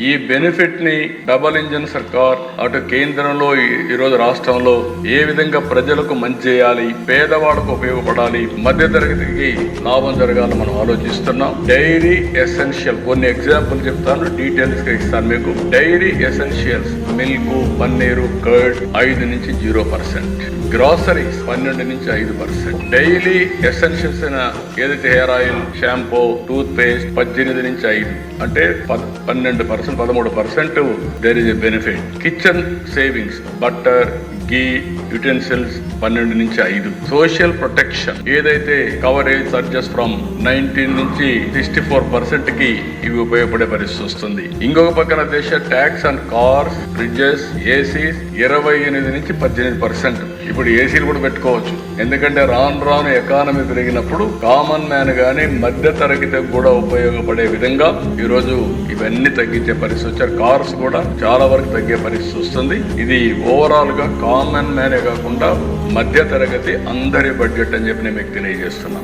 ఈ బెనిఫిట్ ని double engine సర్కార్ అటు కేంద్రంలో ఈరోజు రాష్ట్రంలో ఏ విధంగా ప్రజలకు మంచి చేయాలి, పేదవాళ్ళకు ఉపయోగపడాలి, మధ్య తరగతికి లాభం జరగాలని మనం ఆలోచిస్తున్నాం. డైరీ ఎసెన్షియల్ కొన్ని ఎగ్జాంపుల్ చెప్తాను, డీటెయిల్స్ గా ఇస్తాను మీకు. Dairy essentials milk, paneer, curd 5 నుంచి 0%, గ్రాసరీస్ 12 నుంచి 5%, డైలీ ఎసెన్షియల్స్ అయిన ఏదైతే hair oil, shampoo, toothpaste 18 నుంచి 5, అంటే 12%, 13% there is a benefit. Kitchen savings, butter, ghee, utensils 12 నుంచి 5. సోషల్ ప్రొటెక్షన్ ఏదైతే కవరేజ్ సర్జెస్ ఫ్రమ్ 19 నుంచి 64% కి ఇవి ఉపయోగపడే పరిస్థితి వస్తుంది. ఇంకొక పక్కన దేశ tax on cars, fridges, ACs 28 నుంచి 18%. ఇప్పుడు ఏసీలు కూడా పెట్టుకోవచ్చు, ఎందుకంటే రాను ఎకానమీ పెరిగినప్పుడు కామన్ మ్యాన్ గానీ మధ్య తరగతికి కూడా ఉపయోగపడే విధంగా ఈరోజు ఇవన్నీ తగ్గించే పరిస్థితి వచ్చారు. కార్స్ కూడా చాలా వరకు తగ్గే పరిస్థితి వస్తుంది. ఇది ఓవరాల్ గా కామన్ మ్యానే కాకుండా మధ్య తరగతి అందరి బడ్జెట్ అని చెప్పి నేను మీకు తెలియజేస్తున్నాను.